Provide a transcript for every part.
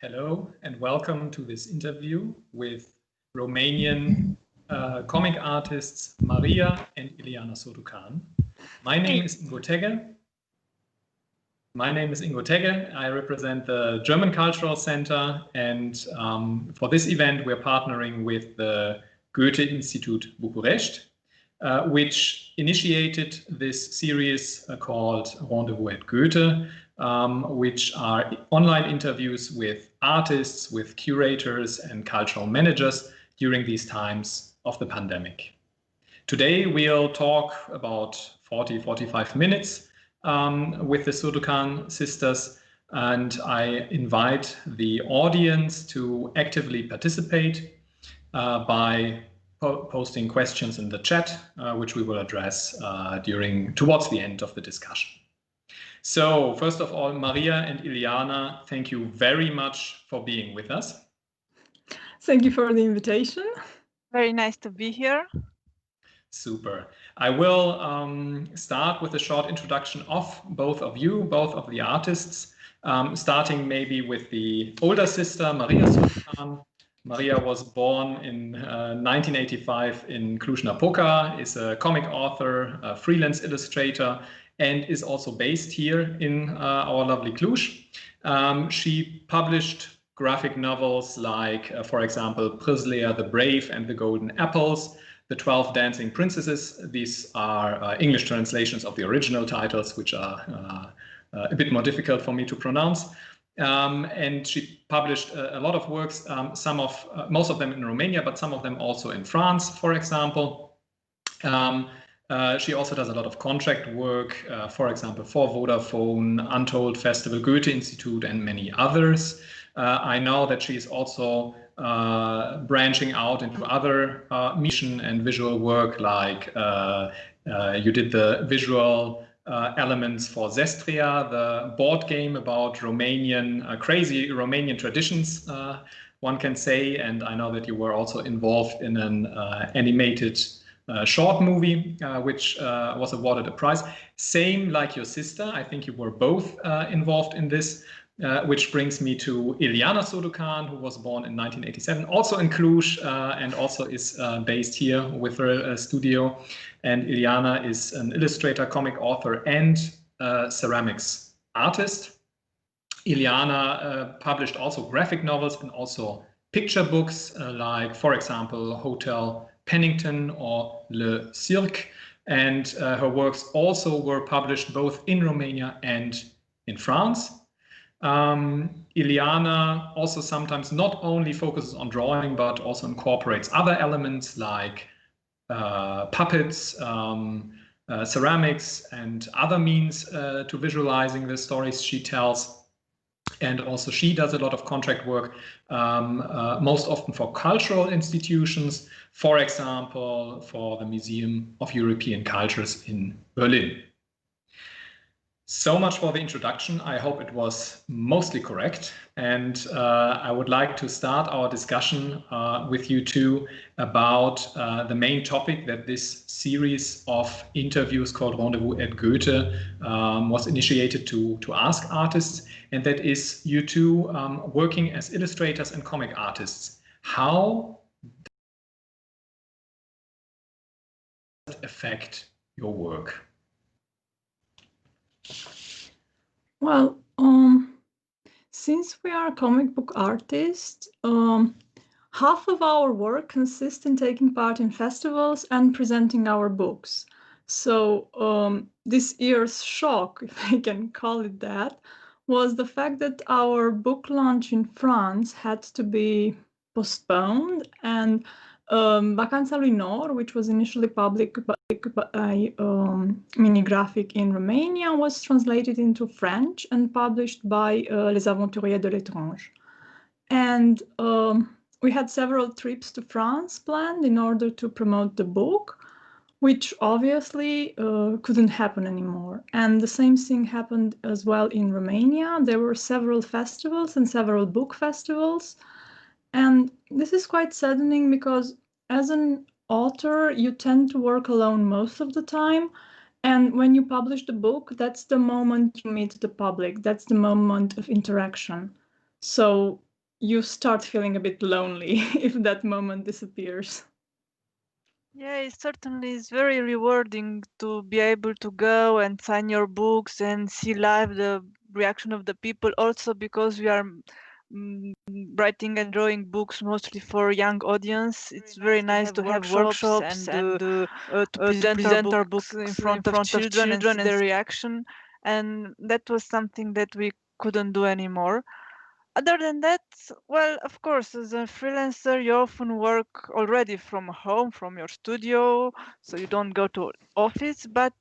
Hello and welcome to this interview with Romanian comic artists Maria and Ileana Surducan. My name is Ingo Tegge. I represent the German Cultural Center, and for this event we're partnering with the Goethe-Institut Bucuresti, which initiated this series called Rendezvous Goethe, which are online interviews with artists, with curators and cultural managers during these times of the pandemic. Today we'll talk about 40-45 minutes with the Surducan sisters, and I invite the audience to actively participate by posting questions in the chat, which we will address towards the end of the discussion. So first of all, Maria and Ileana, thank you very much for being with us. Thank you for the invitation. Very nice to be here. Super. I will start with a short introduction of both of you, both of the artists, starting maybe with the older sister, Maria Surducan. Maria was born in 1985 in Cluj-Napoca, is a comic author, a freelance illustrator, and is also based here in our lovely Cluj. She published graphic novels like, for example, 𝗠𝗿𝗶 the Brave and the Golden Apples, The 12 Dancing Princesses. These are English translations of the original titles, which are a bit more difficult for me to pronounce. And she published a lot of works, most of them in Romania, but some of them also in France, for example. She also does a lot of contract work, for example, for Vodafone, Untold, Festival, Goethe-Institut, and many others. I know that she is also branching out into other mission and visual work, like you did the visual elements for 𝗠𝗿𝗶𝗂𝗂𝗰, the board game about crazy Romanian traditions, one can say. And I know that you were also involved in an animated short movie, which was awarded a prize. Same like your sister, I think you were both involved in this, which brings me to Ileana Surducan, who was born in 1987, also in Cluj, and also is based here with her studio. And Ileana is an illustrator, comic author, and ceramics artist. Ileana published also graphic novels and also picture books, like, for example, Hotel Pennington or Le Cirque, and her works also were published both in Romania and in France. Ileana also sometimes not only focuses on drawing, but also incorporates other elements like puppets, ceramics, and other means to visualizing the stories she tells. And also she does a lot of contract work, most often for cultural institutions, for example, for the Museum of European Cultures in Berlin. So much for the introduction. I hope it was mostly correct. And I would like to start our discussion with you two about the main topic that this series of interviews called Rendezvous at Goethe was initiated to ask artists. And that is you two working as illustrators and comic artists. How does it affect your work? Well, since we are comic book artists, half of our work consists in taking part in festivals and presenting our books. So this year's shock, if I can call it that, was the fact that our book launch in France had to be postponed, and Vacanța lui Nor, which was initially published by Mini-Graphic in Romania, was translated into French and published by Les Aventuriers de l'Étrange. And we had several trips to France planned in order to promote the book, which obviously couldn't happen anymore. And the same thing happened as well in Romania. There were several festivals and several book festivals. And this is quite saddening because as an author, you tend to work alone most of the time. And when you publish the book, that's the moment you meet the public. That's the moment of interaction. So you start feeling a bit lonely if that moment disappears. Yeah, it certainly is very rewarding to be able to go and sign your books and see live the reaction of the people. Also, because we are writing and drawing books mostly for young audience, it's very nice to have workshops and to present our books in front of children and see their reaction. And that was something that we couldn't do anymore. Other than that, well, of course, as a freelancer, you often work already from home, from your studio, so you don't go to office. But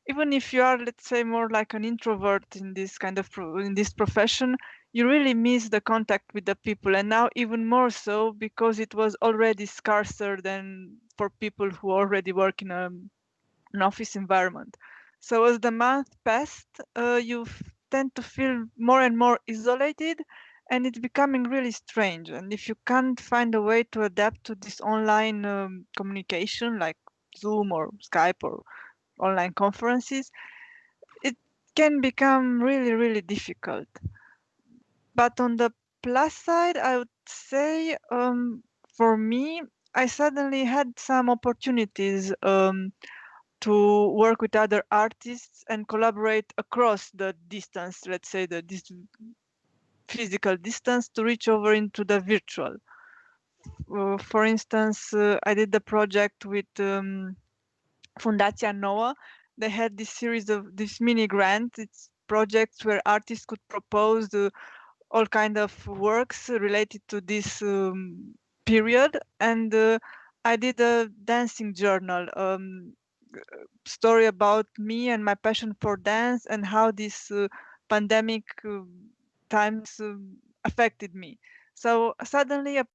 even if you are, let's say, more like an introvert in this kind of in this profession, you really miss the contact with the people, and now even more so because it was already scarcer than for people who already work in an office environment. So as the month passed, you tend to feel more and more isolated, and it's becoming really strange. And if you can't find a way to adapt to this online communication, like Zoom or Skype or online conferences, it can become really, really difficult. But on the plus side, I would say for me, I suddenly had some opportunities to work with other artists and collaborate across the distance, let's say this physical distance, to reach over into the virtual. For instance, I did the project with Fundația Nouă. They had this series of this mini grant. It's projects where artists could propose all kind of works related to this period, and I did a dancing journal, story about me and my passion for dance and how this pandemic times affected me. So suddenly a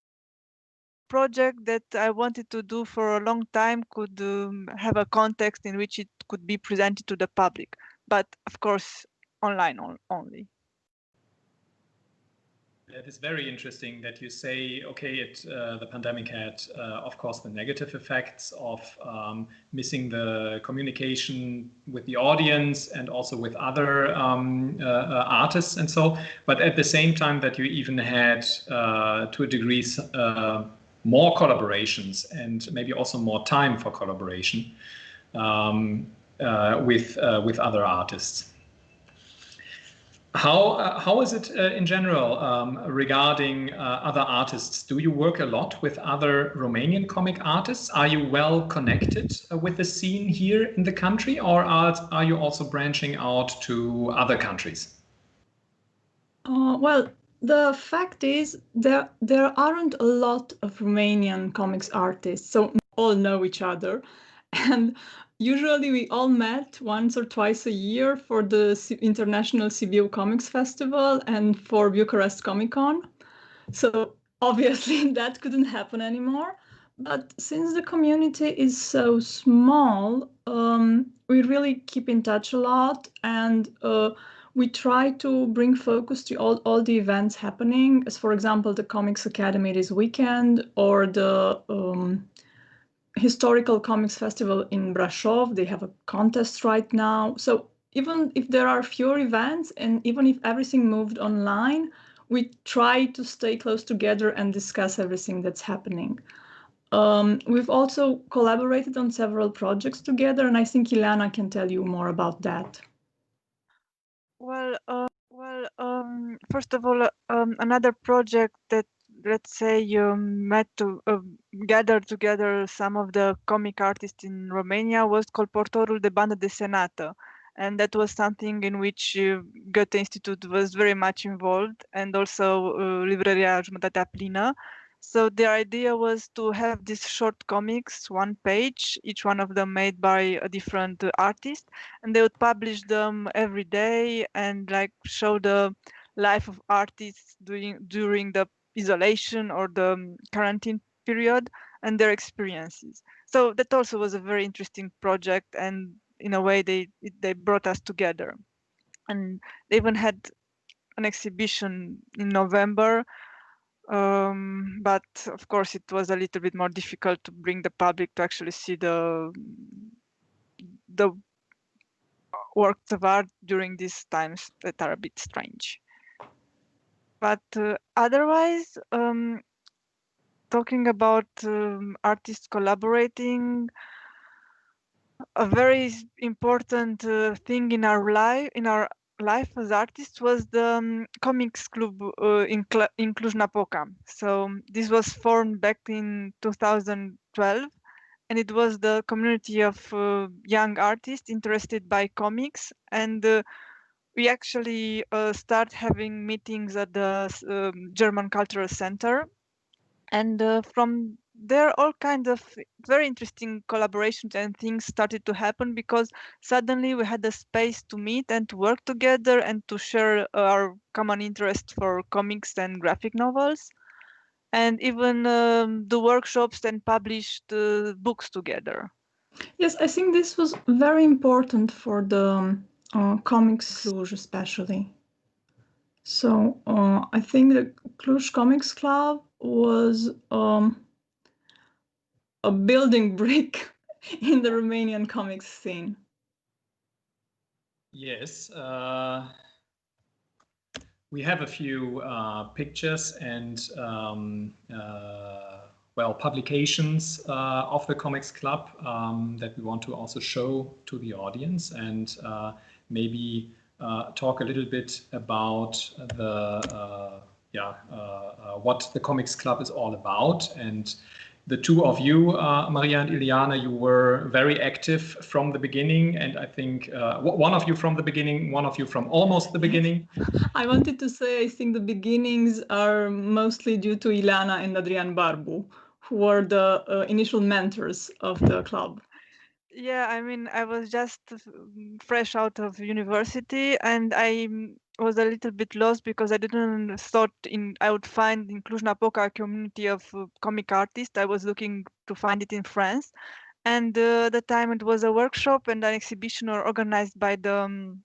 project that I wanted to do for a long time could have a context in which it could be presented to the public, but of course online only. It is very interesting that you say, okay, the pandemic had, of course, the negative effects of missing the communication with the audience and also with other artists and so, but at the same time that you even had, to a degree, more collaborations and maybe also more time for collaboration with other artists. How is it in general regarding other artists? Do you work a lot with other Romanian comic artists? Are you well connected with the scene here in the country, or are you also branching out to other countries? Well, the fact is there aren't a lot of Romanian comics artists, so we all know each other, and usually we all met once or twice a year for the International Sibiu Comics Festival and for Bucharest Comic Con. So obviously that couldn't happen anymore. But since the community is so small, we really keep in touch a lot, and we try to bring focus to all the events happening, as for example, the Comics Academy this weekend, or the Historical Comics Festival in Brașov. They have a contest right now. So even if there are fewer events, and even if everything moved online, we try to stay close together and discuss everything that's happening. We've also collaborated on several projects together, and I think Ileana can tell you more about that. Well, first of all, another project that, let's say, you met to gather together some of the comic artists in Romania was called Portorul de bandă desenată. And that was something in which Goethe-Institut was very much involved, and also Librăria Jumătatea Plină. So the idea was to have these short comics, one page, each one of them made by a different artist, and they would publish them every day and like show the life of artists during the isolation or the quarantine period and their experiences. So that also was a very interesting project, and in a way they brought us together. And they even had an exhibition in November, but of course it was a little bit more difficult to bring the public to actually see the works of art during these times that are a bit strange. But otherwise, talking about artists collaborating, a very important thing in our life as artists was the comics club in Cluj-Napoca. So this was formed back in 2012, and it was the community of young artists interested by comics, and we actually start having meetings at the German Cultural Center, and from there all kinds of very interesting collaborations and things started to happen, because suddenly we had a space to meet and to work together and to share our common interest for comics and graphic novels, and even do workshops and published books together. Yes, I think this was very important for the Comics Cluj especially. So I think the Cluj Comics Club was a building brick in the Romanian comics scene. Yes, we have a few pictures and well, publications of the Comics Club that we want to also show to the audience, and maybe talk a little bit about the what the Comics Club is all about. And the two of you, Maria and Ileana, you were very active from the beginning, and I think one of you from the beginning, one of you from almost the beginning. I wanted to say I think the beginnings are mostly due to Ileana and Adrian Barbu, who were the initial mentors of the club. Yeah, I mean, I was just fresh out of university, and I was a little bit lost because I didn't thought I would find in Cluj-Napoca a community of comic artists. I was looking to find it in France, and the time it was a workshop and an exhibition organized by the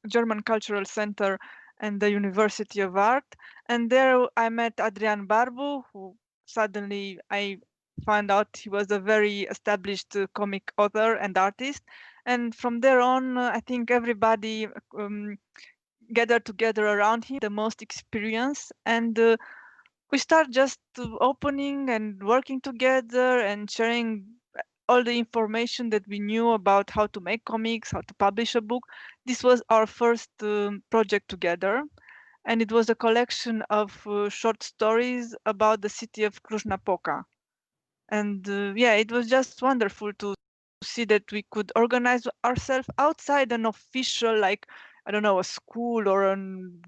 German Cultural Center and the University of Art, and there I met Adrian Barbu, who suddenly I found out he was a very established comic author and artist, and from there on I think everybody gathered together around him, the most experience, and we start just opening and working together and sharing all the information that we knew about how to make comics, how to publish a book. This was our first project together, and it was a collection of short stories about the city of Cluj-Napoca. And yeah, it was just wonderful to see that we could organize ourselves outside an official, like, I don't know, a school or a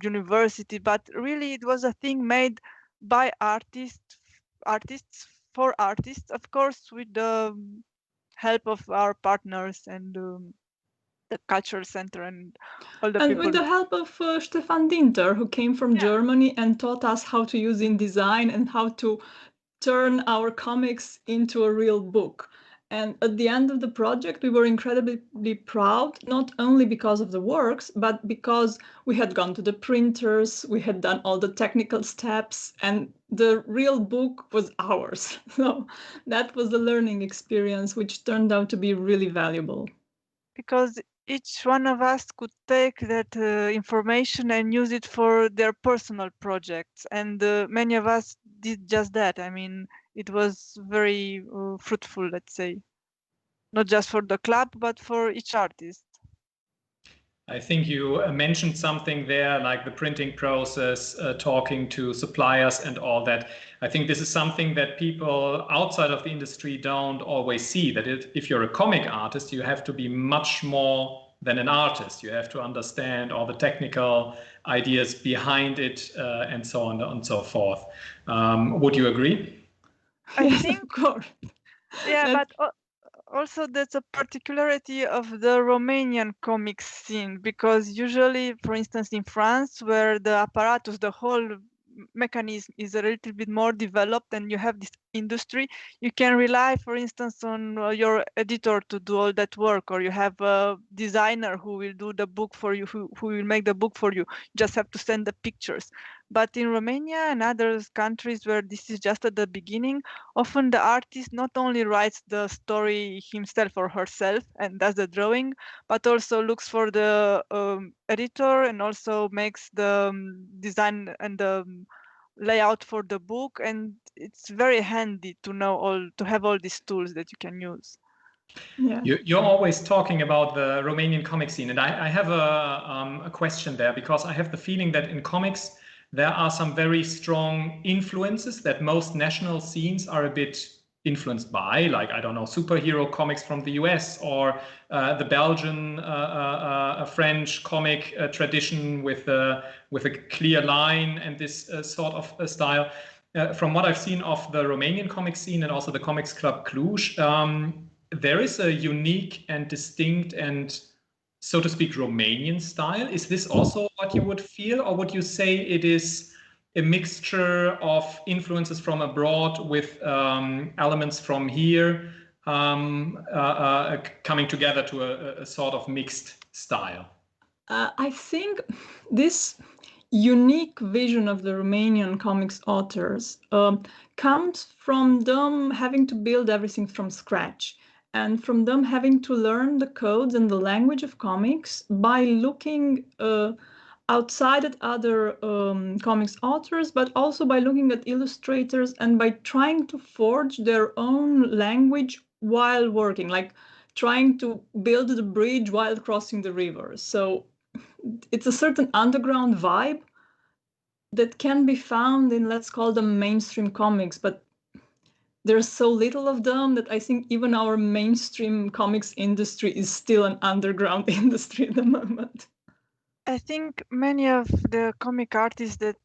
university, but really it was a thing made by artists for artists, of course, with the help of our partners and the cultural center and all the people. With the help of Stefan Dinter, who came from Germany and taught us how to use InDesign and how to turn our comics into a real book. And at the end of the project, we were incredibly proud, not only because of the works, but because we had gone to the printers, we had done all the technical steps, and the real book was ours. So that was the learning experience, which turned out to be really valuable. Because each one of us could take that information and use it for their personal projects. And many of us did just that. I mean, it was very fruitful, let's say, not just for the club, but for each artist. I think you mentioned something there, like the printing process, talking to suppliers and all that. I think this is something that people outside of the industry don't always see, that if you're a comic artist, you have to be much more than an artist. You have to understand all the technical ideas behind it and so on and so forth. Would you agree? I think, of course. Yeah, but also that's a particularity of the Romanian comics scene, because usually, for instance, in France, where the apparatus, the whole mechanism is a little bit more developed and you have this industry, you can rely, for instance, on your editor to do all that work, or you have a designer who will do the book for you, who will make the book for you. You just have to send the pictures. But in Romania and other countries where this is just at the beginning, often the artist not only writes the story himself or herself and does the drawing, but also looks for the editor and also makes the design and the layout for the book. And it's very handy to know to have all these tools that you can use. Yeah. You're always talking about the Romanian comic scene, and I have a question there, because I have the feeling that in comics there are some very strong influences that most national scenes are a bit influenced by, like, I don't know, superhero comics from the US, or the Belgian, French comic tradition with a clear line and this sort of style. From what I've seen of the Romanian comic scene and also the Comics Club Cluj, there is a unique and distinct and, so to speak, Romanian style. Is this also what you would feel, or would you say it is a mixture of influences from abroad with elements from here coming together to a sort of mixed style? I think this unique vision of the Romanian comics authors comes from them having to build everything from scratch, and from them having to learn the codes and the language of comics by looking outside at other comics authors, but also by looking at illustrators and by trying to forge their own language while working, like trying to build the bridge while crossing the river. So it's a certain underground vibe that can be found in, let's call them, mainstream comics, but there's so little of them that I think even our mainstream comics industry is still an underground industry at the moment. I think many of the comic artists that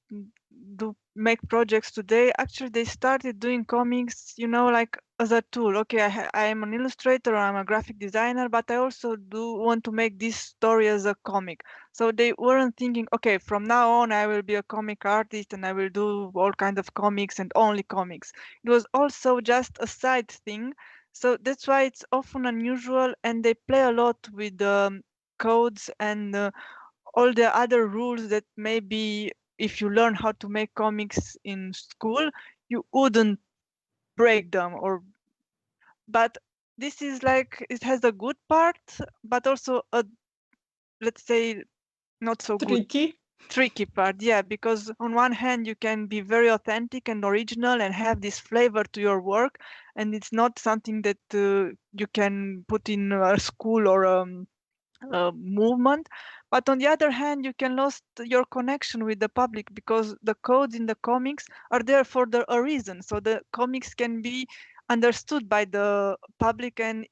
do make projects today, actually they started doing comics, like as a tool. Okay, I am an illustrator, I'm a graphic designer, but I also do want to make this story as a comic. So they weren't thinking, okay, from now on I will be a comic artist and I will do all kinds of comics and only comics. It was also just a side thing. So that's why it's often unusual, and they play a lot with the codes and all the other rules that maybe if you learn how to make comics in school, you wouldn't break them. But this is like, it has a good part, but also a, let's say, not so tricky part. Yeah, because on one hand you can be very authentic and original and have this flavor to your work, and it's not something that you can put in a school or a movement. But on the other hand, you can lose your connection with the public, because the codes in the comics are there for a reason. So the comics can be understood by the public and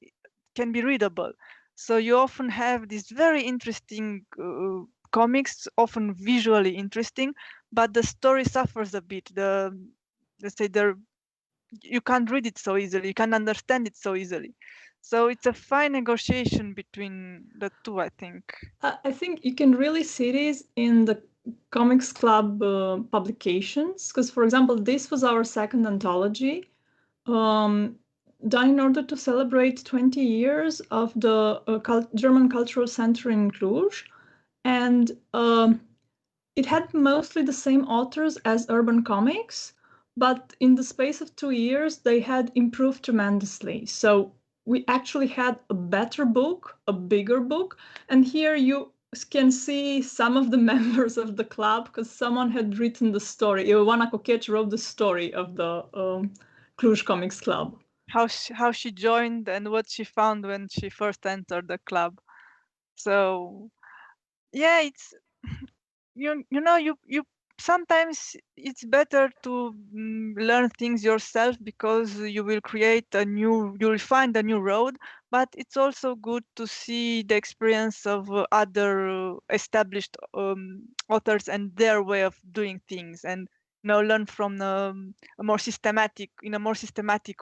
can be readable. So you often have these very interesting comics, often visually interesting, but the story suffers a bit. Let's say you can't read it so easily, you can't understand it so easily. So it's a fine negotiation between the two, I think. I think you can really see this in the Comics Club publications, because, for example, this was our second anthology, done in order to celebrate 20 years of the German Cultural Center in Cluj. And it had mostly the same authors as Urban Comics, but in the space of 2 years, they had improved tremendously. So we actually had a better book, a bigger book. And here you can see some of the members of the club, because someone had written the story. Ileana Surducan wrote the story of the Cluj Comics Club. How she joined and what she found when she first entered the club. So yeah, it's you sometimes it's better to learn things yourself, because you will find a new road. But it's also good to see the experience of other established authors and their way of doing things, and learn from a more systematic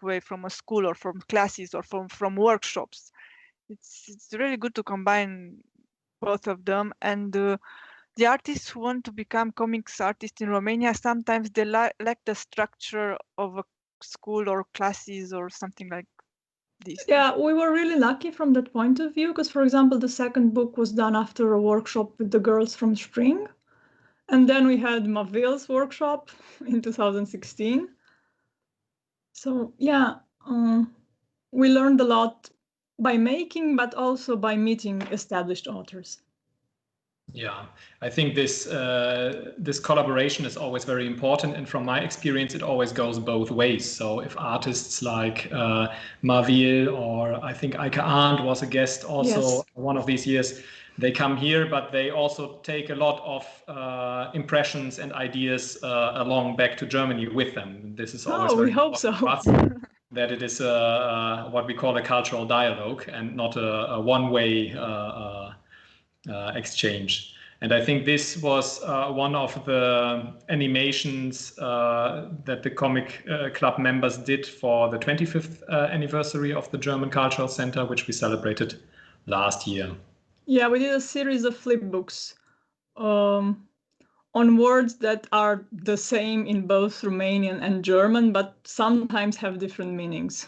way from a school or from classes or from workshops. It's really good to combine both of them. And the artists who want to become comics artists in Romania, sometimes they lack the structure of a school or classes or something like this? Yeah, we were really lucky from that point of view because, for example, the second book was done after a workshop with the girls from Spring. And then we had Maville's workshop in 2016. So yeah, we learned a lot by making, but also by meeting established authors. Yeah, I think this collaboration is always very important, and from my experience, it always goes both ways. So if artists like Maville, or I think Eike Arndt was a guest also one of these years, they come here, but they also take a lot of impressions and ideas along back to Germany with them. This is always very we hope so. That it is what we call a cultural dialogue and not a one-way exchange. And I think this was one of the animations that the Comic Club members did for the 25th anniversary of the German Cultural Center, which we celebrated last year. Yeah, we did a series of flip books on words that are the same in both Romanian and German, but sometimes have different meanings.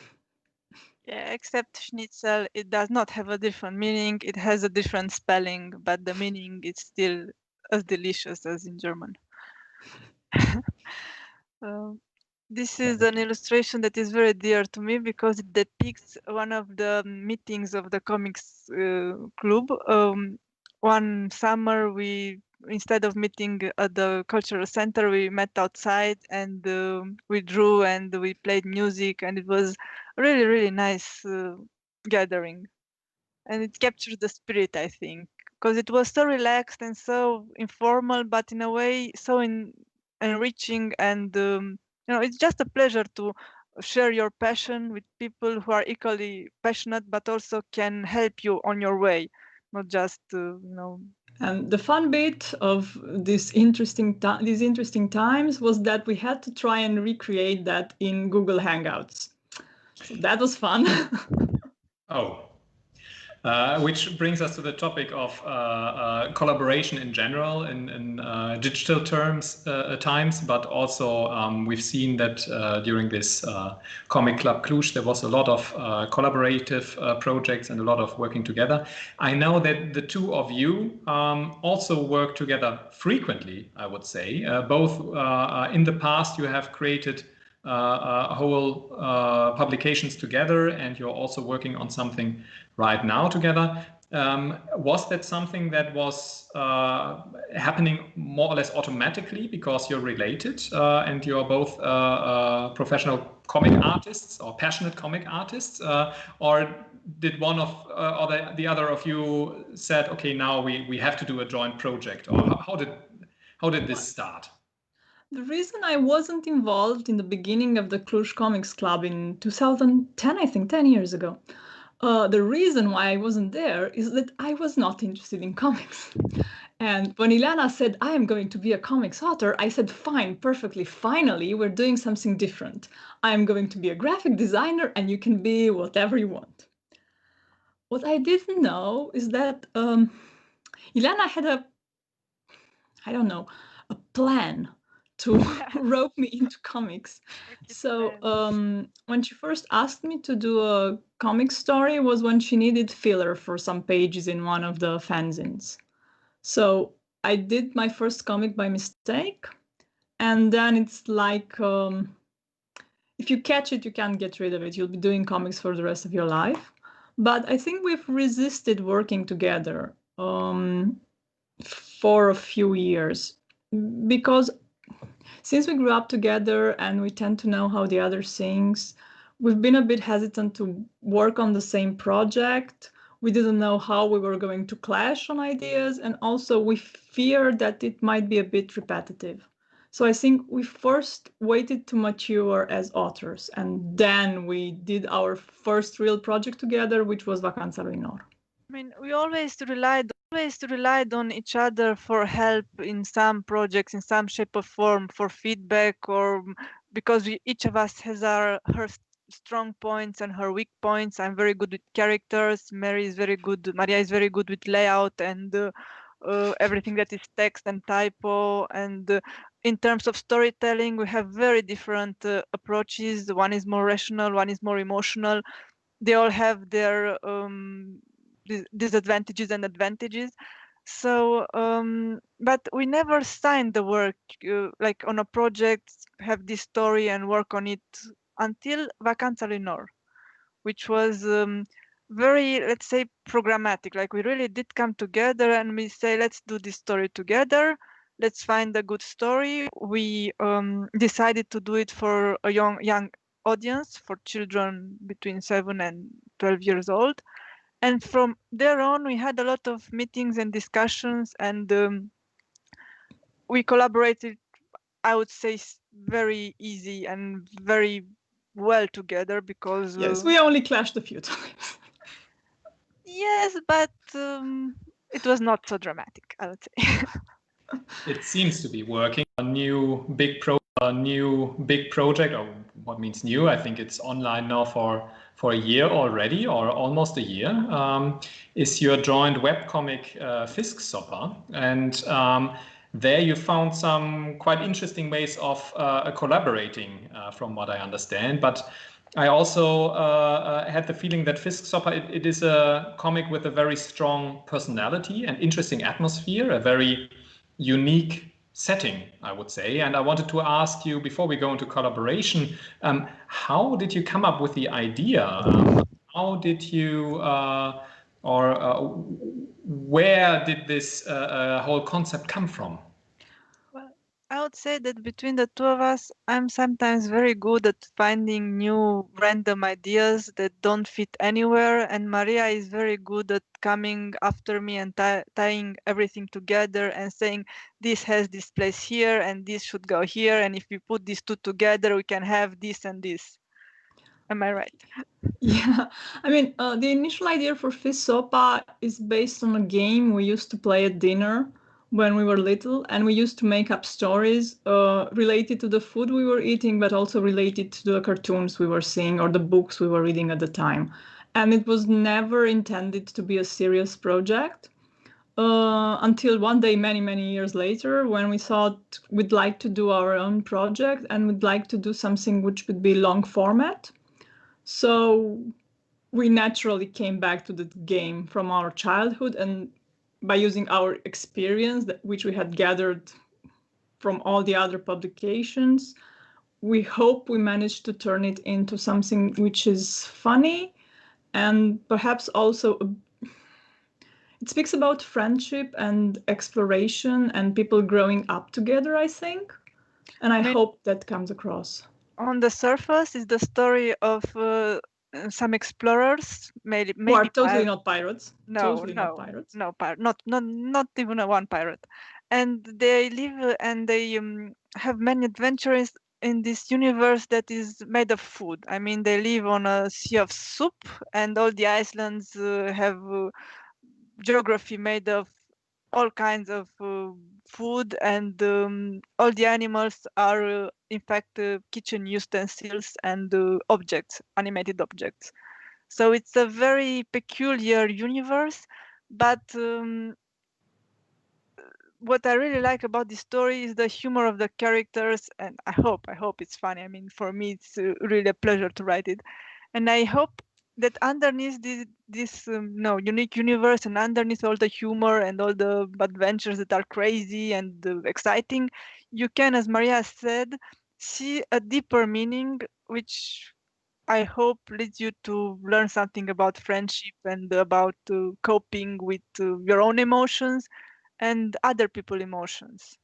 Yeah, except schnitzel, it does not have a different meaning. It has a different spelling, but the meaning is still as delicious as in German. This is an illustration that is very dear to me because it depicts one of the meetings of the comics club. One summer, instead of meeting at the cultural center, we met outside and we drew and we played music, and it was really, really nice gathering. And it captured the spirit, I think, because it was so relaxed and so informal, but in a way so enriching, and it's just a pleasure to share your passion with people who are equally passionate, but also can help you on your way, not just And the fun bit of these interesting times was that we had to try and recreate that in Google Hangouts. So that was fun. Which brings us to the topic of collaboration in general in digital times, but also we've seen that during this Comic Club Cluj, there was a lot of collaborative projects and a lot of working together. I know that the two of you also work together frequently, I would say. Both in the past, you have created whole publications together, and you're also working on something right now together. Was that something that was happening more or less automatically because you're related and you're both professional comic artists or passionate comic artists, or did one of or the other of you said, okay, now we have to do a joint project, or how did this start? The reason I wasn't involved in the beginning of the Cluj Comics Club in 2010, I think 10 years ago, the reason why I wasn't there is that I was not interested in comics. And when Ileana said, I am going to be a comics author, I said, fine, perfectly, finally, we're doing something different. I am going to be a graphic designer and you can be whatever you want. What I didn't know is that Ileana had a plan to rope me into comics. So when she first asked me to do a comic story was when she needed filler for some pages in one of the fanzines. So I did my first comic by mistake, and then it's like if you catch it, you can't get rid of it. You'll be doing comics for the rest of your life. But I think we've resisted working together for a few years because since we grew up together and we tend to know how the other thinks, we've been a bit hesitant to work on the same project. We didn't know how we were going to clash on ideas, and also we fear that it might be a bit repetitive. So I think we first waited to mature as authors, and then we did our first real project together, which was Vacanța lui Nor. I mean, we always relied on each other for help in some projects, in some shape or form, for feedback, or because each of us has her strong points and her weak points. I'm very good with characters. Maria is very good with layout and everything that is text and typo. And in terms of storytelling, we have very different approaches. One is more rational, one is more emotional. They all have their disadvantages and advantages. So, but we never signed the work, like on a project, have this story and work on it until Vacanța lui Nor, which was very, let's say, programmatic. Like we really did come together and we say, let's do this story together. Let's find a good story. We decided to do it for a young audience, for children between 7 and 12 years old. And from there on, we had a lot of meetings and discussions, and we collaborated, I would say, very easy and very well together because... Yes, we only clashed a few times. Yes, but it was not so dramatic, I would say. It seems to be working. A new big project, or what means new? I think it's online now for a year already, or almost a year, is your joint webcomic 𝗶𝗿𝗂𝗂𝗂𝗂𝗂𝗂. And there you found some quite interesting ways of collaborating, from what I understand. But I also had the feeling that 𝗶𝗿𝗂𝗂𝗂𝗂𝗂𝗂, it is a comic with a very strong personality and interesting atmosphere, a very unique setting, I would say. And I wanted to ask you, before we go into collaboration, how did you come up with the idea? How did you, where did this whole concept come from? Well, I would say that between the two of us, I'm sometimes very good at finding new random ideas that don't fit anywhere, and Maria is very good at coming after me and tying everything together and saying, this has this place here and this should go here, and if we put these two together, we can have this and this. Am I right? Yeah, I mean, the initial idea for 𝗶𝗿𝗂𝗂𝗂𝗂𝗂 is based on a game we used to play at dinner when we were little, and we used to make up stories related to the food we were eating, but also related to the cartoons we were seeing or the books we were reading at the time. And it was never intended to be a serious project until one day, many years later, when we thought we'd like to do our own project and we'd like to do something which would be long format. So we naturally came back to the game from our childhood, and by using our experience, which we had gathered from all the other publications, we hope we managed to turn it into something which is funny and perhaps also it speaks about friendship and exploration and people growing up together, I think. And I hope that comes across. On the surface is the story of some explorers, maybe who are totally not pirates. Not even one pirate. And they live and they have many adventures in this universe that is made of food. I mean, they live on a sea of soup, and all the islands have geography made of all kinds of food, and all the animals are in fact kitchen utensils and objects, animated objects. So it's a very peculiar universe, but what I really like about this story is the humor of the characters, and I hope it's funny. I mean, for me, it's really a pleasure to write it, and I hope that underneath this unique universe and underneath all the humor and all the adventures that are crazy and exciting, you can, as Maria said, see a deeper meaning, which I hope leads you to learn something about friendship and about coping with your own emotions and other people's emotions.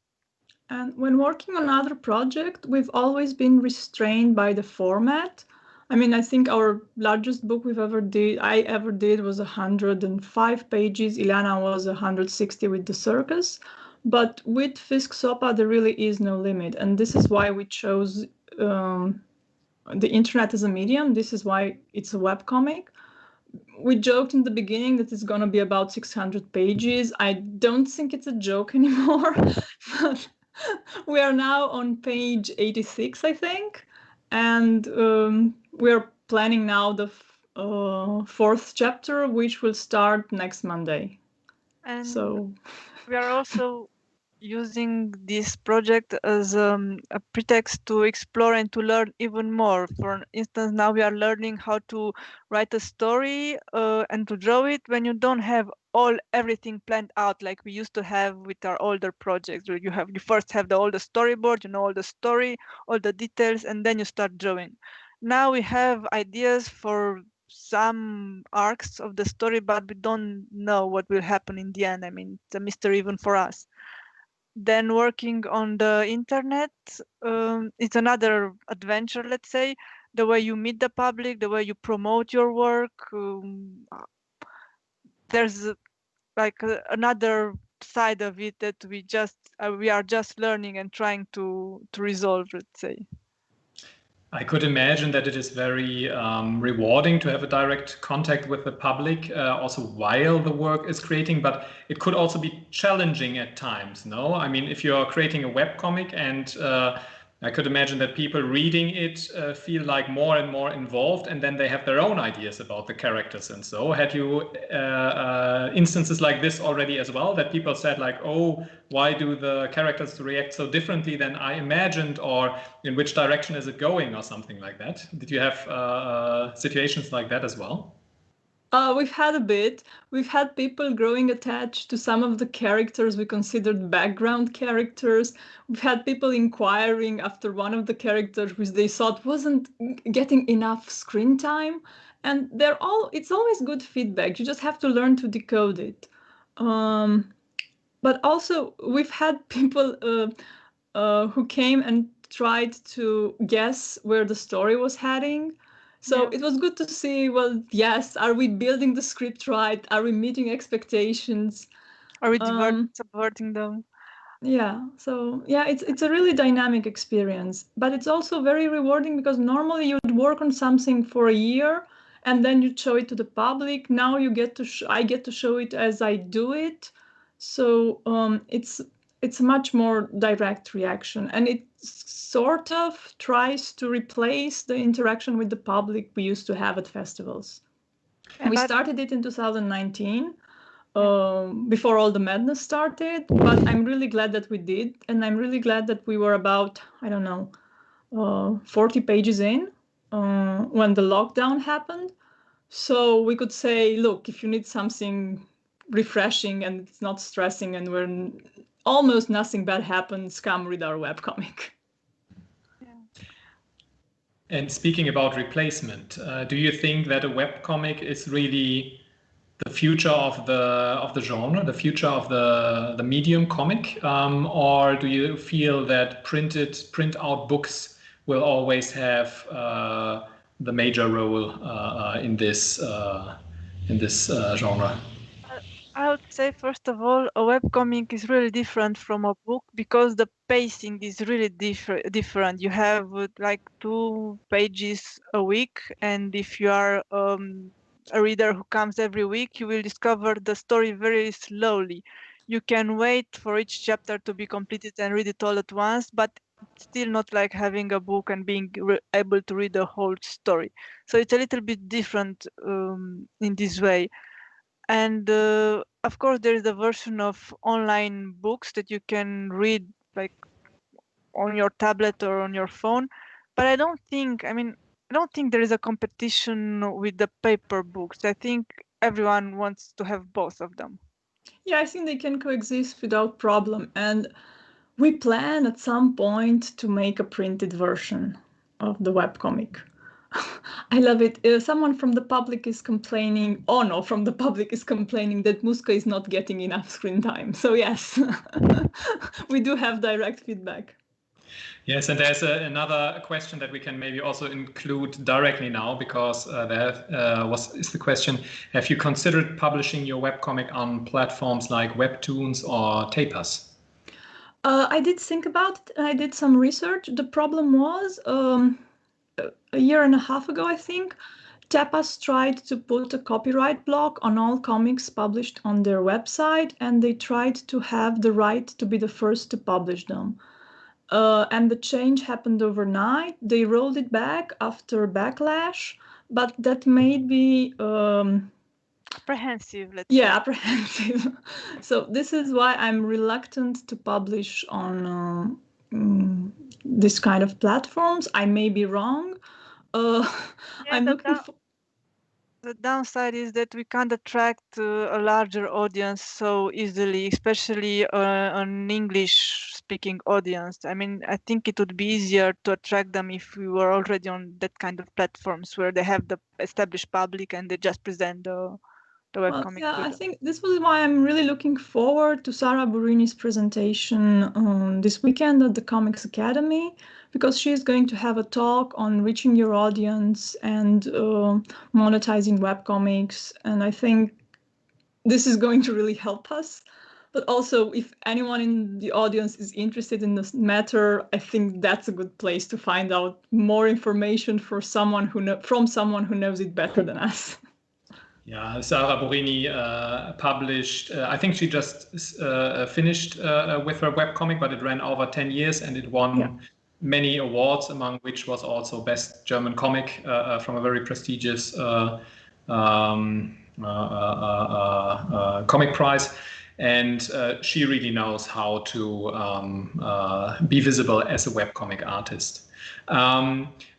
And when working on other projects, we've always been restrained by the format. I mean, I think our largest book I ever did was 105 pages. Ileana was 160 with the circus. But with 𝗶𝗿𝗂𝗂𝗂𝗂𝗂𝗂, there really is no limit. And this is why we chose the internet as a medium. This is why it's a webcomic. We joked in the beginning that it's going to be about 600 pages. I don't think it's a joke anymore. But we are now on page 86, I think. And we're planning now the fourth chapter, which will start next Monday. And so we are also using this project as a pretext to explore and to learn even more. For instance, now we are learning how to write a story and to draw it when you don't have everything planned out like we used to have with our older projects. Where you first have all the storyboard, you know all the story, all the details, and then you start drawing. Now we have ideas for some arcs of the story, but we don't know what will happen in the end. I mean, it's a mystery even for us. Then working on the internet, it's another adventure, let's say. The way you meet the public, the way you promote your work. There's like another side of it that we are just learning and trying to resolve, let's say. I could imagine that it is very rewarding to have a direct contact with the public, also while the work is creating, but it could also be challenging at times, no? I mean, if you're creating a webcomic and I could imagine that people reading it feel like more and more involved, and then they have their own ideas about the characters and so. Had you instances like this already as well, that people said like, oh, why do the characters react so differently than I imagined, or in which direction is it going, or something like that? Did you have situations like that as well? We've had a bit. We've had people growing attached to some of the characters we considered background characters. We've had people inquiring after one of the characters which they thought wasn't getting enough screen time. And it's always good feedback. You just have to learn to decode it. But also we've had people who came and tried to guess where the story was heading. So it was good to see, well, yes, are we building the script right? Are we meeting expectations? Are we subverting them? Yeah, so yeah, it's a really dynamic experience, but it's also very rewarding because normally you'd work on something for a year and then you show it to the public. Now you get to I get to show it as I do it. So it's a much more direct reaction, and it sort of tries to replace the interaction with the public we used to have at festivals. And we started it in 2019, before all the madness started, but I'm really glad that we did, and I'm really glad that we were about, I don't know, 40 pages in when the lockdown happened. So we could say, look, if you need something refreshing and it's not stressing and when almost nothing bad happens, come read our webcomic. And speaking about replacement, do you think that a webcomic is really the future of the genre, the future of the medium comic, or do you feel that print out books will always have the major role in this genre? I would say, first of all, a webcomic is really different from a book because the pacing is really different. You have like 2 pages a week, and if you are a reader who comes every week, you will discover the story very slowly. You can wait for each chapter to be completed and read it all at once, but it's still not like having a book and being able to read the whole story. So it's a little bit different in this way. And of course, there is a version of online books that you can read like on your tablet or on your phone. But I don't think there is a competition with the paper books. I think everyone wants to have both of them. Yeah, I think they can coexist without problem. And we plan at some point to make a printed version of the webcomic. I love it. Someone from the public is complaining, from the public is complaining that Muska is not getting enough screen time. So yes, we do have direct feedback. Yes, and there's another question that we can maybe also include directly now, because is the question, have you considered publishing your webcomic on platforms like Webtoons or Tapas? I did think about it, and I did some research. The problem was, a year and a half ago, I think, Tapas tried to put a copyright block on all comics published on their website, and they tried to have the right to be the first to publish them. And the change happened overnight. They rolled it back after backlash, but that may be apprehensive, let's Yeah, say. apprehensive. So this is why I'm reluctant to publish on this kind of platforms. I may be wrong. I'm looking for. The downside is that we can't attract a larger audience so easily, especially an English-speaking audience. I mean, I think it would be easier to attract them if we were already on that kind of platforms where they have the established public and they just present the webcomic. Yeah, I think this was why I'm really looking forward to Sara Burini's presentation this weekend at the Comics Academy, because she's going to have a talk on reaching your audience and monetizing webcomics. And I think this is going to really help us. But also, if anyone in the audience is interested in this matter, I think that's a good place to find out more information from someone who knows it better than us. Yeah, Sara Burini published, I think she just finished with her webcomic, but it ran over 10 years and it won many awards, among which was also Best German Comic from a very prestigious comic prize. And she really knows how to be visible as a webcomic artist.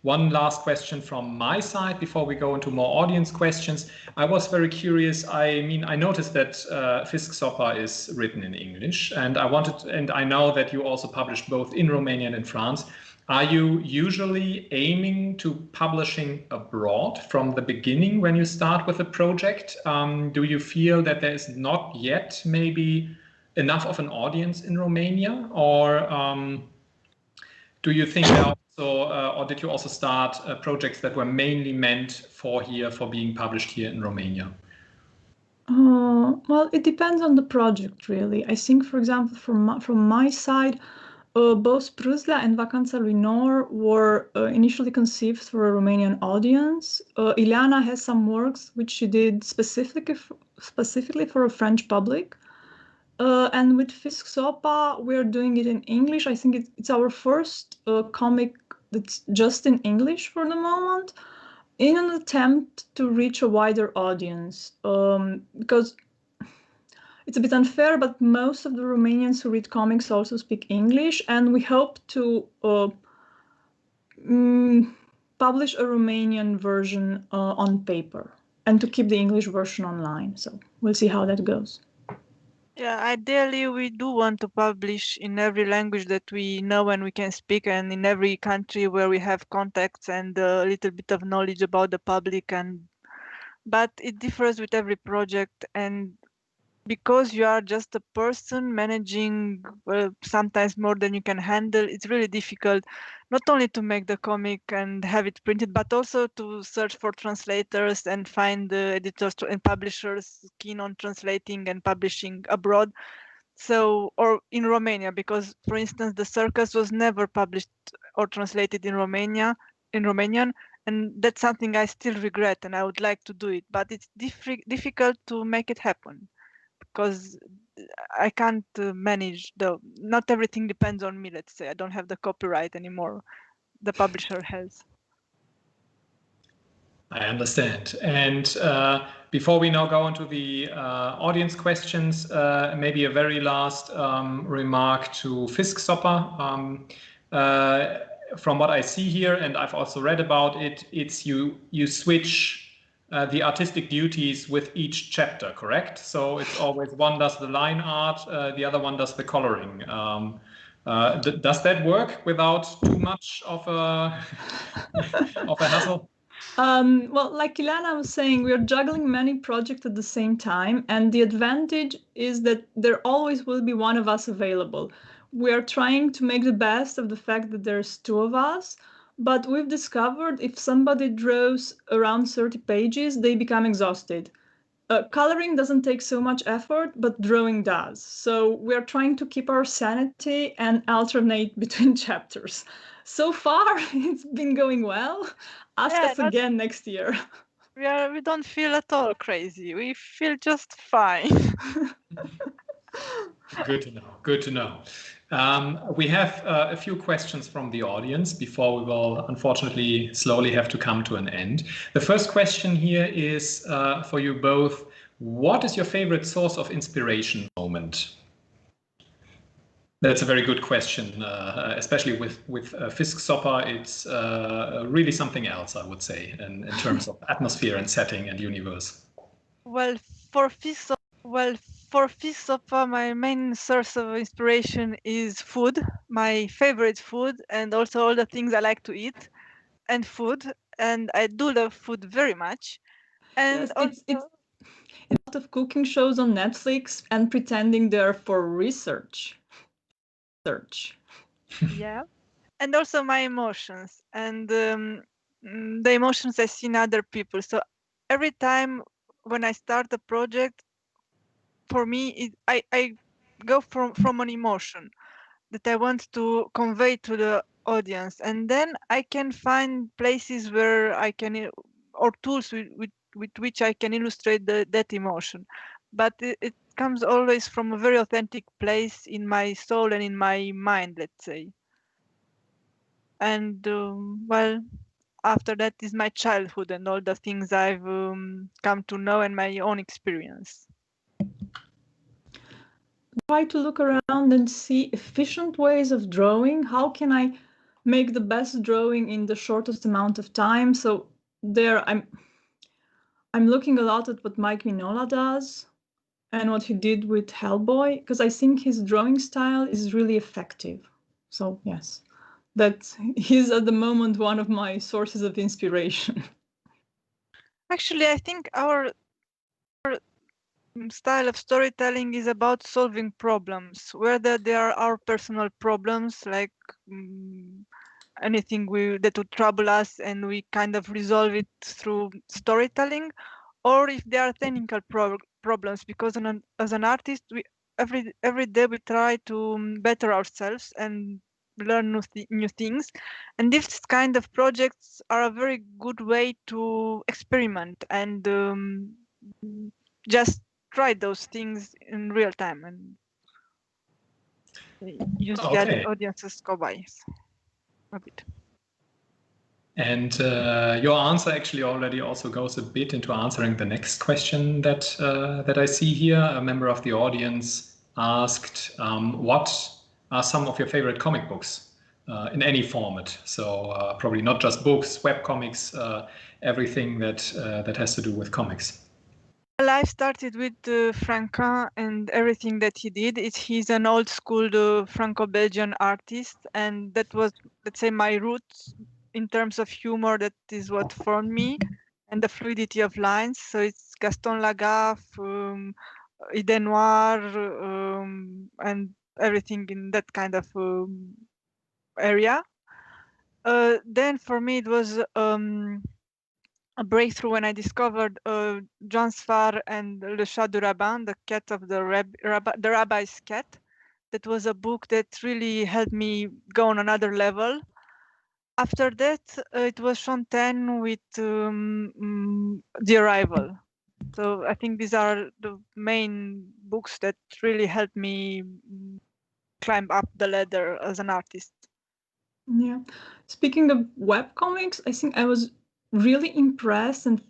One last question from my side before we go into more audience questions. I was very curious. I mean, I noticed that 𝗏𝗏𝗂𝗏 is written in English, and I know that you also publish both in Romanian and France. Are you usually aiming to publishing abroad from the beginning when you start with a project? Do you feel that there is not yet maybe enough of an audience in Romania, or do you think or did you also start projects that were mainly meant for being published here in Romania? Well, it depends on the project, really. I think, for example, from my side, both 𝗏𝗏𝗏𝗏 and Vacanța lui Nor were initially conceived for a Romanian audience. Ileana has some works which she did specifically for a French public. And with 𝗏𝗏𝗏𝗏𝗏, we're doing it in English. I think it's our first comic that's just in English for the moment, in an attempt to reach a wider audience. Because it's a bit unfair, but most of the Romanians who read comics also speak English, and we hope to publish a Romanian version on paper and to keep the English version online. So we'll see how that goes. Yeah, ideally we do want to publish in every language that we know and we can speak, and in every country where we have contacts and a little bit of knowledge about the public. But it differs with every project, and because you are just a person managing sometimes more than you can handle, it's really difficult not only to make the comic and have it printed, but also to search for translators and find the editors and publishers keen on translating and publishing abroad. So, or in Romania, because for instance, the Circus was never published or translated in Romanian, and that's something I still regret, and I would like to do it, but it's difficult to make it happen, because I can't manage not everything depends on me, let's say. I don't have the copyright anymore. The publisher has. I understand. And before we now go into the audience questions, maybe a very last remark to 𝗏𝗏𝗏𝗏𝗏. From what I see here, and I've also read about it, it's you switch the artistic duties with each chapter, correct? So it's always one does the line art, the other one does the coloring. Does that work without too much of a hassle? Well, like Ileana was saying, we are juggling many projects at the same time, and the advantage is that there always will be one of us available. We are trying to make the best of the fact that there's two of us, but we've discovered if somebody draws around 30 pages, they become exhausted. Coloring doesn't take so much effort, but drawing does. So we're trying to keep our sanity and alternate between chapters. So far, it's been going well. Ask us again next year. We don't feel at all crazy. We feel just fine. Good to know. Good to know. We have a few questions from the audience before we will unfortunately slowly have to come to an end. The first question here is for you both. What is your favorite source of inspiration moment? That's a very good question, especially with 𝗏𝗏𝗂𝗏. It's really something else, I would say, in terms of atmosphere and setting and universe. Well, for 𝗏𝗏𝗂𝗏, my main source of inspiration is food, my favorite food, and also all the things I like to eat, and food. And I do love food very much. And Yes, it's a lot of cooking shows on Netflix and pretending they're for research. Yeah, and also my emotions and the emotions I see in other people. So every time when I start a project, for me, I go from an emotion that I want to convey to the audience, and then I can find places where I can, or tools with which I can illustrate that emotion. But it comes always from a very authentic place in my soul and in my mind, let's say. And well, after that is my childhood and all the things I've come to know and my own experience. Try to look around and see efficient ways of drawing. How can I make the best drawing in the shortest amount of time? So there I'm looking a lot at what Mike Mignola does and what he did with Hellboy, because I think his drawing style is really effective. So yes, that he's at the moment one of my sources of inspiration. Actually, I think our style of storytelling is about solving problems, whether they are our personal problems, like anything that would trouble us and we kind of resolve it through storytelling, or if they are technical problems, because as an artist, we every day we try to better ourselves and learn new things, and these kind of projects are a very good way to experiment and just try those things in real time and use the audience's cobayes a bit. And your answer actually already also goes a bit into answering the next question that that I see here. A member of the audience asked, what are some of your favorite comic books in any format? So probably not just books, webcomics, everything that has to do with comics. Well, I started with Franquin and everything that he did. He's an old school Franco-Belgian artist, and that was, let's say, my roots in terms of humor. That is what formed me, and the fluidity of lines. So it's Gaston Lagaffe, Idée Noire, and everything in that kind of area. Then for me it was a breakthrough when I discovered Jean Sfar and Le Chat du Rabbin, the cat of the rabbi's cat. That was a book that really helped me go on another level. After that, it was Fontaine with The Arrival. So I think these are the main books that really helped me climb up the ladder as an artist. Yeah. Speaking of webcomics, I think I was really impressed, and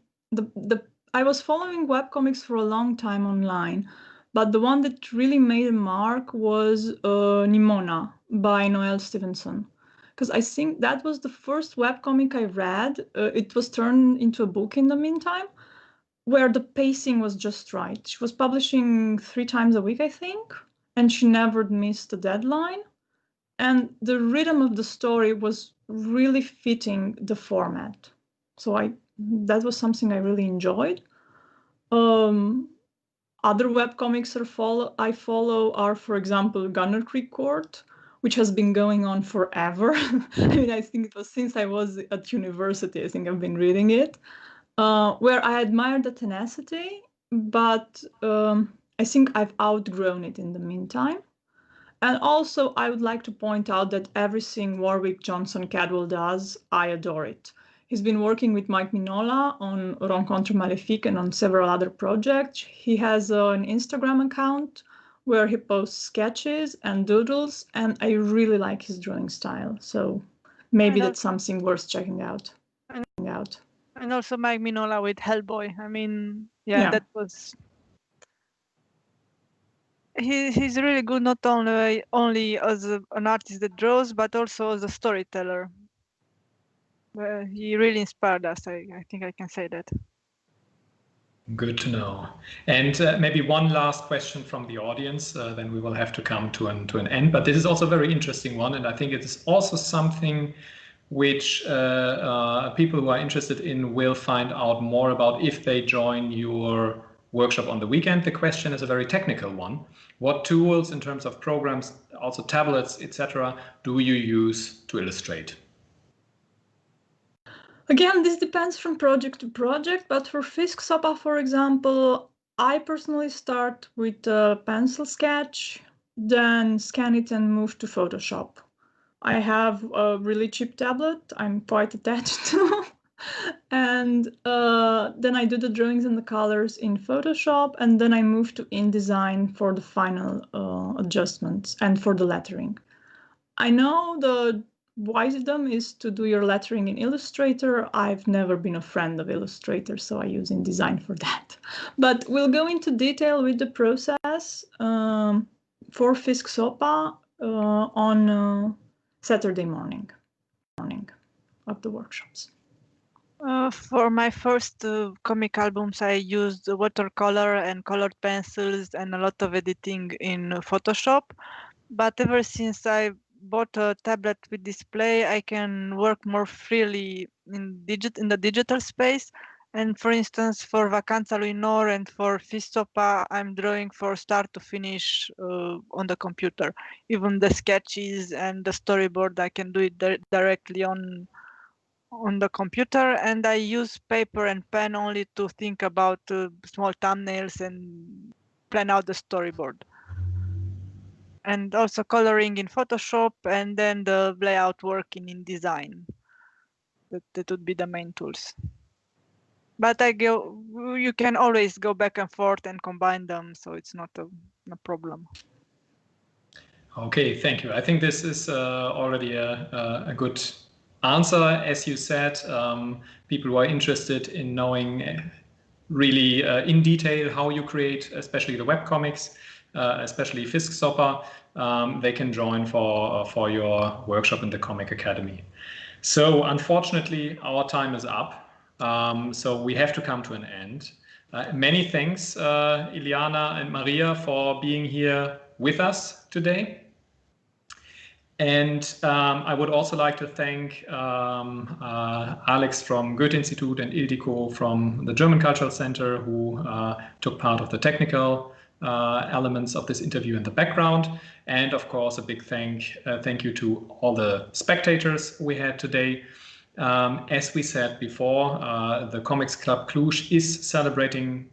I was following webcomics for a long time online, but the one that really made a mark was Nimona by Noelle Stevenson, because I think that was the first webcomic I read. It was turned into a book in the meantime, where the pacing was just right. She was publishing 3 times a week, I think, and she never missed a deadline. And the rhythm of the story was really fitting the format. So that was something I really enjoyed. Other webcomics I follow are, for example, Gunner Creek Court, which has been going on forever. I mean, I think it was since I was at university, I think I've been reading it, where I admired the tenacity, but I think I've outgrown it in the meantime. And also, I would like to point out that everything Warwick Johnson Cadwell does, I adore it. He's been working with Mike Mignola on Rencontre Maléfique and on several other projects. He has an Instagram account where he posts sketches and doodles, and I really like his drawing style. So maybe that's something worth checking out. And also Mike Mignola with Hellboy. I mean, yeah, that was He's really good, not only as an artist that draws, but also as a storyteller. He really inspired us. I think I can say that. Good to know. And maybe one last question from the audience, then we will have to come to an end. But this is also a very interesting one, and I think it is also something which people who are interested in will find out more about if they join your workshop on the weekend. The question is a very technical one. What tools in terms of programs, also tablets, etc., do you use to illustrate? Again, this depends from project to project, but for 𝗏𝗏𝗂𝗏, for example, I personally start with a pencil sketch, then scan it and move to Photoshop. I have a really cheap tablet I'm quite attached to, and then I do the drawings and the colors in Photoshop, and then I move to InDesign for the final adjustments and for the lettering. I know the wisdom is to do your lettering in Illustrator. I've never been a friend of Illustrator, so I use InDesign for that. But we'll go into detail with the process for 𝗏𝗏𝗂𝗏 on Saturday morning of the workshops. For my first comic albums, I used watercolor and colored pencils and a lot of editing in Photoshop. But ever since I bought a tablet with display, I can work more freely in the digital space. And for instance, for Vacanța lui Nor and for 𝗏𝗏𝗂𝗏, I'm drawing from start to finish on the computer. Even the sketches and the storyboard, I can do it directly on the computer, and I use paper and pen only to think about small thumbnails and plan out the storyboard. And also coloring in Photoshop, and then the layout work in InDesign. That would be the main tools. But you can always go back and forth and combine them, so it's not a problem. Okay, thank you. I think this is already a good answer. As you said, people who are interested in knowing really in detail how you create, especially the webcomics, especially 𝗏𝗏𝗂𝗏, they can join for your workshop in the Comic Academy. So unfortunately, our time is up. So we have to come to an end. Many thanks, Ileana and Maria, for being here with us today. And I would also like to thank Alex from Goethe-Institut and Ildiko from the German Cultural Center, who took part of the technical elements of this interview in the background. And of course, a big thank you to all the spectators we had today. As we said before, the Comics Club Cluj is celebrating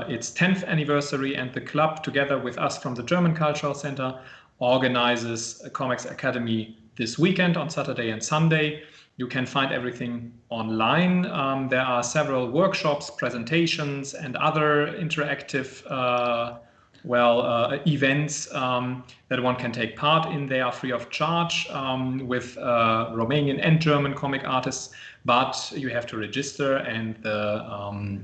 its 10th anniversary, and the club, together with us from the German Cultural Center, organizes a Comics Academy this weekend on Saturday and Sunday. You can find everything online. There are several workshops, presentations, and other interactive events that one can take part in. They are free of charge with Romanian and German comic artists, but you have to register, and the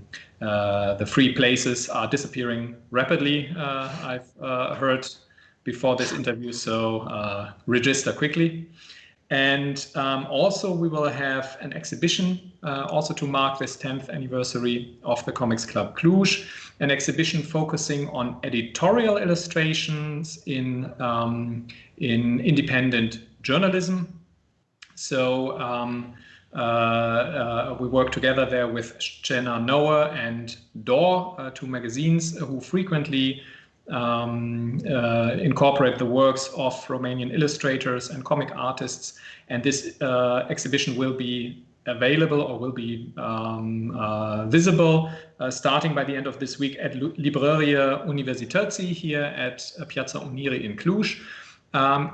free places are disappearing rapidly, I've heard before this interview, so register quickly. And also we will have an exhibition also to mark this 10th anniversary of the Comics Club Cluj, an exhibition focusing on editorial illustrations in independent journalism. So we work together there with Jenna Noah and Door, two magazines who frequently incorporate the works of Romanian illustrators and comic artists, and this exhibition will be available or will be visible starting by the end of this week at Librăria Universității here at Piața Unirii in Cluj.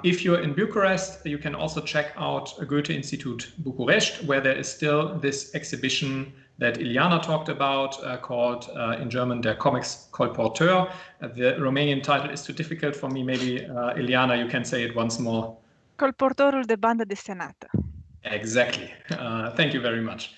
If you're in Bucharest, you can also check out Goethe-Institut Bucuresti, where there is still this exhibition that Ileana talked about, called in German Der Comics-Kolporteur. The Romanian title is too difficult for me. Maybe Ileana, you can say it once more. Colportorul de bandă desenată. Exactly. Thank you very much.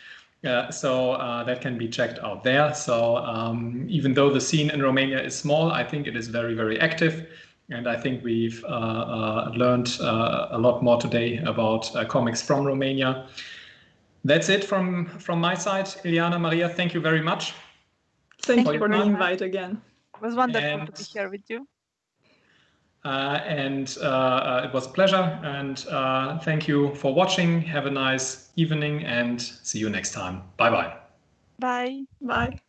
So that can be checked out there. So even though the scene in Romania is small, I think it is very, very active. And I think we've learned a lot more today about comics from Romania. That's it from my side. Ileana, Maria, thank you very much. Thank you for the invite again. It was wonderful to be here with you. It was a pleasure. And thank you for watching. Have a nice evening and see you next time. Bye-bye. Bye. Bye.